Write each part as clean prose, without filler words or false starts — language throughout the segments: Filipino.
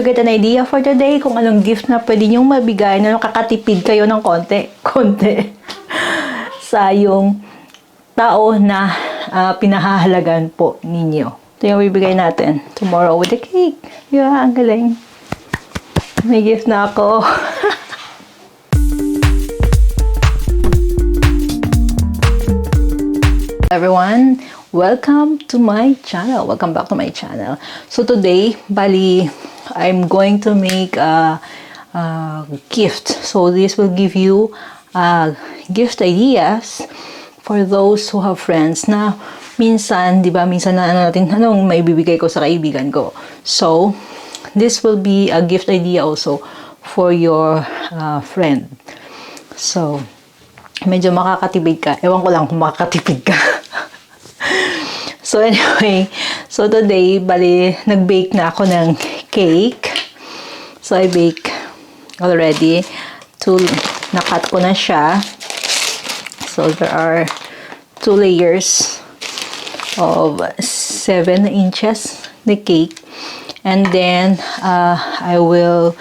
you get an idea for today kung anong gift na pwede nyong mabigay na nakakatipid kayo ng konti sa yung tao na pinahahalagan po ninyo. Ito yung bibigay natin tomorrow with the cake. Yeah, ang galing. May gift na ako. Everyone, welcome to my channel. Welcome back to my channel. So today, bali, I'm going to make a gift. So this will give you gift ideas for those who have friends na minsan, di ba, minsan na anong maibibigay ko sa kaibigan ko. So this will be a gift idea also for your friend. So medyo makakatipid ka. Ewan ko lang kung makakatipid ka. So anyway, so today, bali, nag-bake na ako ng cake. So I bake already. Nakat ko na siya. So there are 2 layers of 7 inches the cake. And then, I will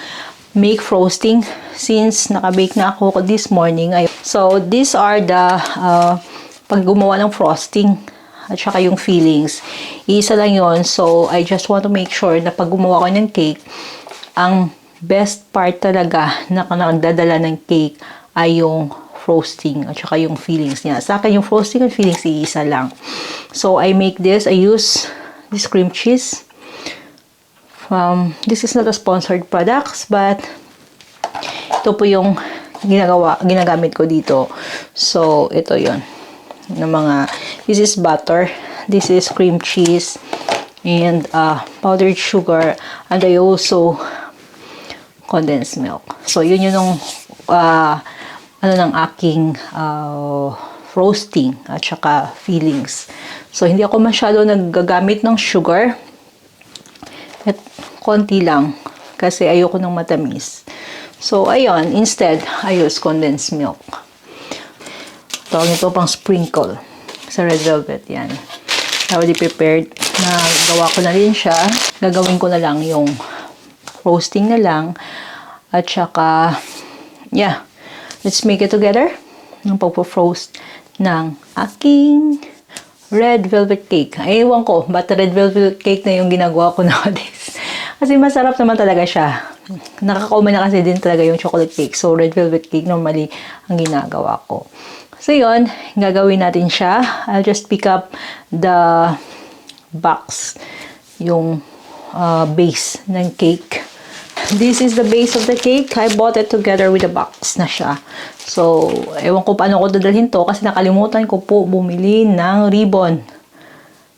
make frosting since naka-bake na ako this morning. So these are the pag gumawa ng frosting at saka yung fillings. Isa lang yon. So, I just want to make sure na pag gumawa ko ng cake, ang best part talaga na nagdadala ng cake ay yung frosting at saka yung fillings niya. Sa akin, yung frosting and fillings, iisa lang. So, I make this. I use this cream cheese. This is not a sponsored products, but ito po yung ginagamit ko dito. So, ito yon. This is butter, this is cream cheese, and powdered sugar, and I also condensed milk. So yun yung ng aking frosting at saka fillings. So hindi ako masyado naggagamit ng sugar, at konti lang kasi ayoko ng matamis. So ayun, instead I use condensed milk. Tawag nito pang sprinkle sa red velvet. Yan. Already prepared. Nagawa ko na rin siya. Gagawin ko na lang yung roasting na lang. At saka, yeah. Let's make it together. Yung pagpo-frost ng aking red velvet cake. Ay, ewan ko, ba't red velvet cake na yung ginagawa ko nowadays? Kasi masarap naman talaga siya. Nakakauma na kasi din talaga yung chocolate cake. So, red velvet cake normally ang ginagawa ko. So, yun. Gagawin natin siya. I'll just pick up the box. Yung base ng cake. This is the base of the cake. I bought it together with the box na siya. So, ewan ko paano ko dadalhin to kasi nakalimutan ko po bumili ng ribbon.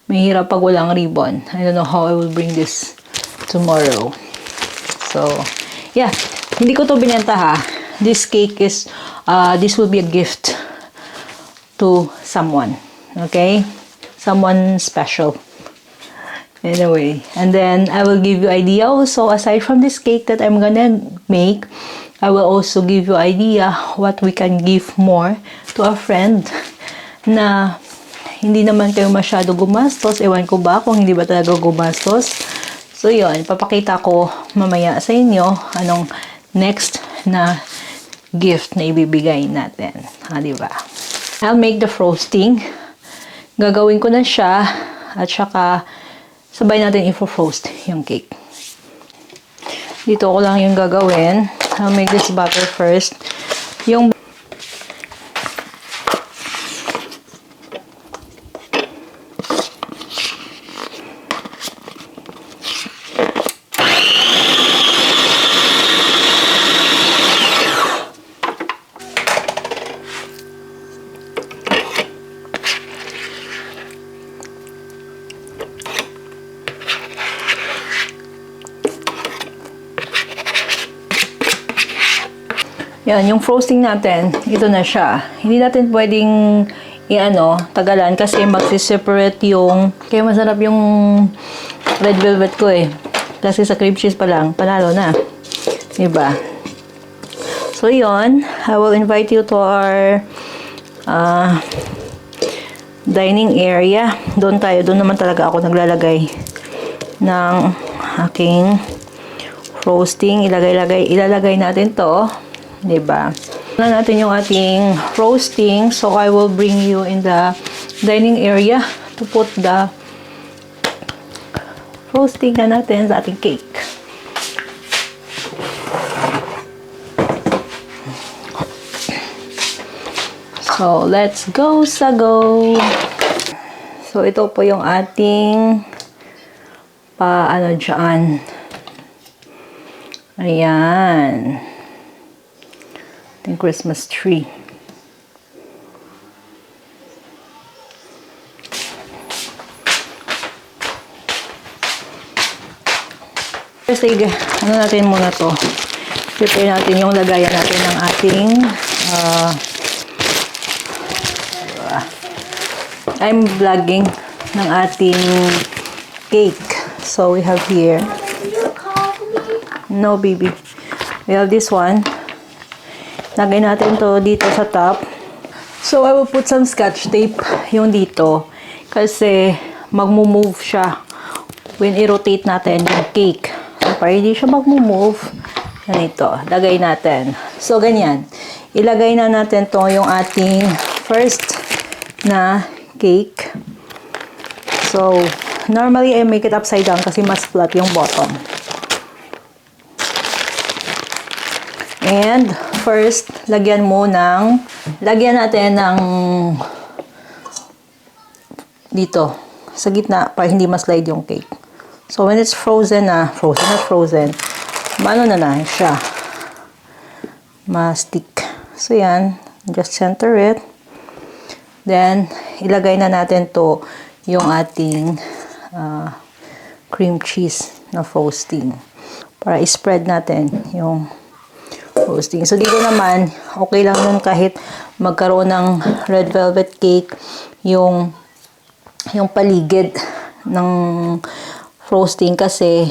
Mahirap pag walang ribbon. I don't know how I will bring this tomorrow. So, yeah. Hindi ko to binenta ha. This cake is, this will be a gift to someone. Okay? Someone special. Anyway, and then I will give you idea also aside from this cake that I'm gonna make, I will also give you idea what we can give more to a friend na hindi naman kayo masyado gumastos. Ewan ko ba kung hindi ba talaga gumastos. So yun, papakita ko mamaya sa inyo anong next na gift na ibibigay natin. Ha, diba? I'll make the frosting. Gagawin ko na siya at saka sabay natin i-frost yung cake. Dito ko lang yung gagawin. I'll make this butter first. Yung yan, yung frosting natin, ito na siya. Hindi natin pwedeng tagalan kasi magsi-separate yung, kaya masarap yung red velvet ko eh. Kasi sa cream cheese pa lang, panalo na. Diba? So, yun. I will invite you to our dining area. Doon tayo. Doon naman talaga ako naglalagay ng aking roasting. Ilalagay natin to. Diba? Na natin yung ating roasting. So, I will bring you in the dining area to put the roasting na natin sa ating cake. So, let's go sa go! So, ito po yung ating paano dyan. Ayan. Ating Christmas tree. First, ano natin muna to. Prepare natin yung lagayan natin ng ating I'm vlogging ng ating cake. So, we have here. No, baby. We have this one. Lagay natin to dito sa top. So, I will put some scotch tape yung dito. Kasi, magmo-move siya when i-rotate natin yung cake. So, para hindi siya magmo-move, ganito. Lagay natin. So, ganyan. Ilagay na natin to yung ating first na cake. So, normally, I make it upside down kasi mas flat yung bottom. And, first, lagyan natin ng dito, sa gitna, para hindi ma-slide yung cake. So, when it's frozen, maano na siya. Ma-stick. So, yan. Just center it. Then, ilagay na natin to yung ating cream cheese na frosting. Para i-spread natin yung frosting. So, dito naman, okay lang nun kahit magkaroon ng red velvet cake yung paligid ng frosting kasi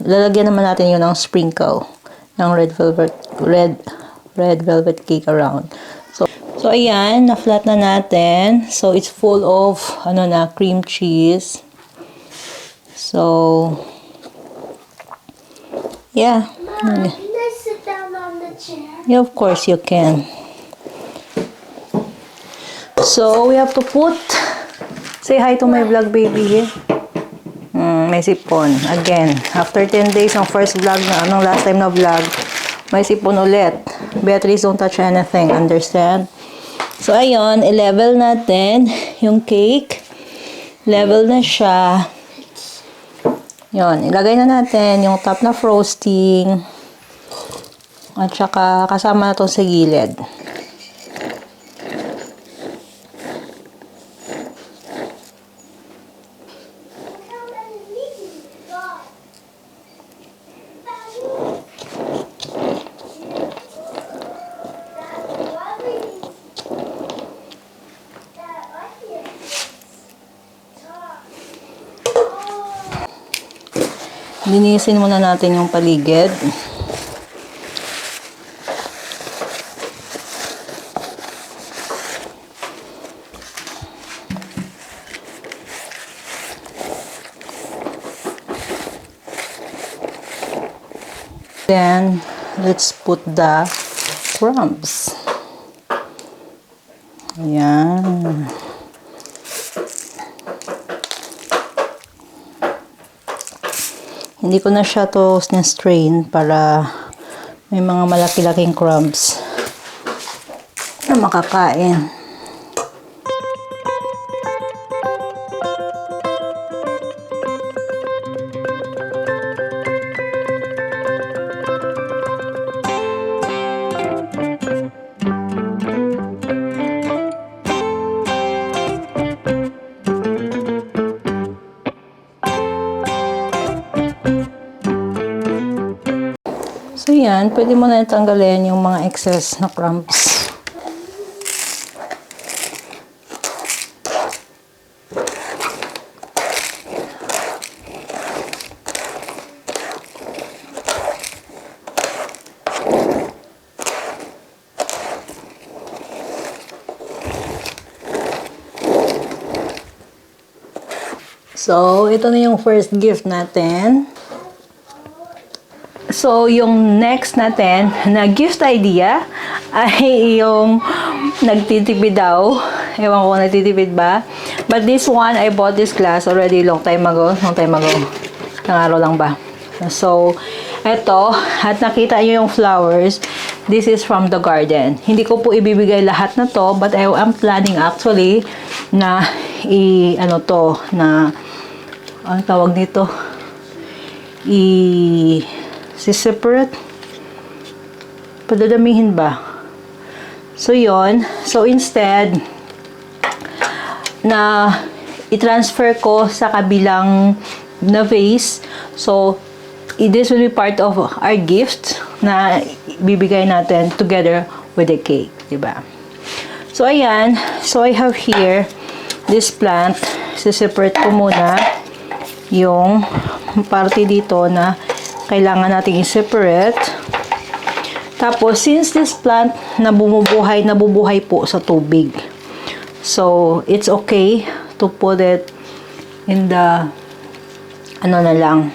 lalagyan naman natin yun ng sprinkle ng red velvet cake around. So, ayan, na-flat na natin. So, it's full of, cream cheese. So, yeah. Mom, can I sit down on the chair? Yeah, of course you can. So, we have to say hi to my vlog baby. May sipon. Again, after 10 days ng first vlog last time na vlog, may sipon ulit. Beatrice, don't touch anything. Understand? So, ayun, i-level natin yung cake. Level na siya. Yun, ilagay na natin yung top na frosting. At saka, kasama na itong sa gilid. Linisin muna natin yung paligid. Then, let's put the crumbs. Ayan. Hindi ko na siya to strain para may mga malaki-laking crumbs na makakain. So, yan. Pwede mo na tanggalin yung mga excess na crumbs. So, ito na yung first gift natin. So, yung next natin na gift idea ay yung nagtitipid daw. Ewan ko kung nagtitipid ba. But this one, I bought this glass already long time ago. Long time ago. Ilang araw lang ba? So, eto. At nakita nyo yung flowers. This is from the garden. Hindi ko po ibibigay lahat na to. But I am planning actually na ano tawag nito? Separate. Padadamihin ba? So, yon. So, instead, na i-transfer ko sa kabilang na vase. So, this will be part of our gift na bibigay natin together with the cake. Diba? So, ayan. So, I have here this plant. Separate ko muna yung parte dito na kailangan natin i-separate. Tapos, since this plant nabubuhay po sa tubig. So, it's okay to put it in the, ano na lang,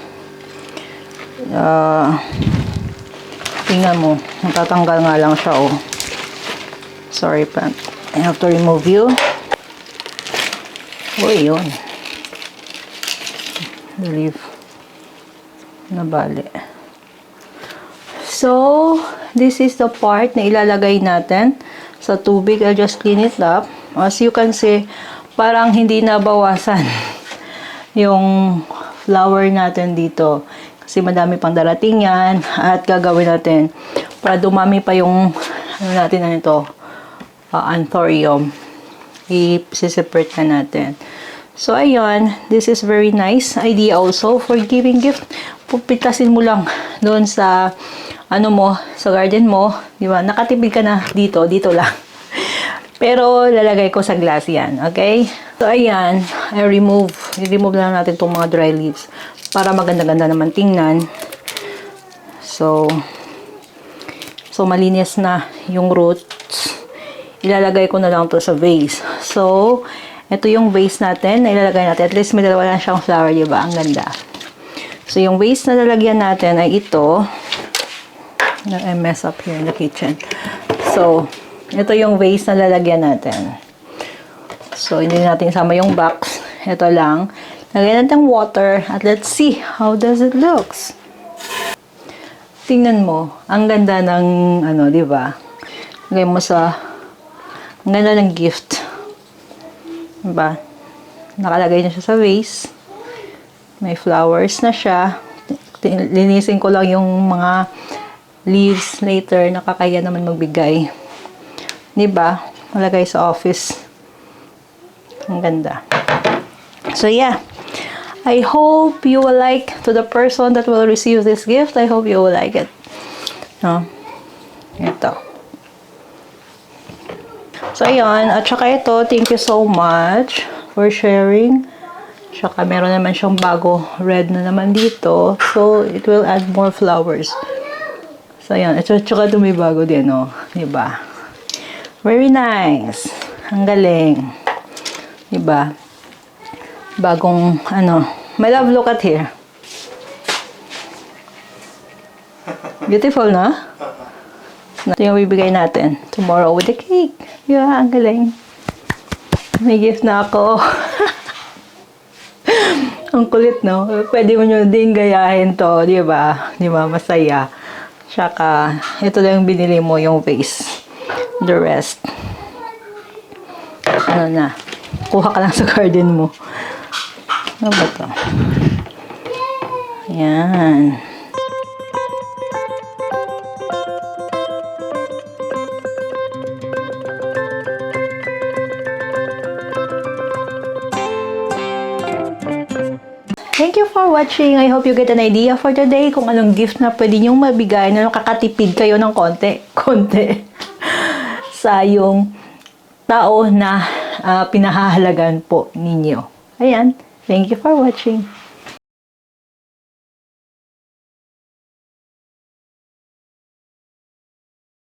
tingnan mo, natatanggal nga lang siya, oh. Sorry, plant. I have to remove you. Oh, yun. The leaf. Nabali. So, this is the part na ilalagay natin sa tubig. I'll just clean it up. As you can see, parang hindi nabawasan yung flower natin dito. Kasi madami pang darating yan. At gagawin natin para dumami pa yung ano natin na ito, anthurium. I-separate na natin. So, ayun. This is very nice idea also for giving gift. Pupitasin mo lang doon sa ano mo, sa garden mo. Di ba? Nakatipid ka na dito lang. Pero, lalagay ko sa glass yan. Okay? So, ayan. I-remove lang natin itong mga dry leaves para maganda-ganda naman tingnan. So, malinis na yung roots. Ilalagay ko na lang to sa vase. So, ito yung vase natin na ilalagay natin. At least may dalawa lang siyang flower, di ba? Ang ganda. So, yung vase na lalagyan natin ay ito. I mess up here in the kitchen. So, ito yung vase na lalagyan natin. So, hindi natin sama yung box. Ito lang. Lagyan natin water. At let's see how does it looks. Tingnan mo. Ang ganda ng, ano, di ba? Lagay mo sa, ang ganda ng gift. Diba? Nakalagay na siya sa vase. May flowers na siya. Linisin ko lang yung mga leaves later. Nakakaya naman magbigay. Diba? Malagay sa office. Ang ganda. So, yeah. I hope you will like, to the person that will receive this gift, I hope you will like it. No? Ito. So, ayun. At saka ito, thank you so much for sharing. Saka meron naman siyang bago red na naman dito. So, it will add more flowers. So, ayun. At saka ito may bago din, oh. Diba? Very nice. Ang galing. Diba? Bagong, ano. My love, look at here. Beautiful, no? Ito yung bibigay natin tomorrow with the cake. Yeah, ang galing. May gift na ako. Ang kulit, no? Pwede mo nyo din gayahin to, di ba? Di ba? Masaya. Tsaka, ito lang yung binili mo, yung vase. The rest. Ano na? Kuha ka lang sa garden mo. Ano ba to? Ayan. Thank you for watching. I hope you get an idea for today kung anong gift na pwede nyong mabigay na nakakatipid kayo ng konti sa yung tao na pinahahalagan po ninyo. Ayan. Thank you for watching.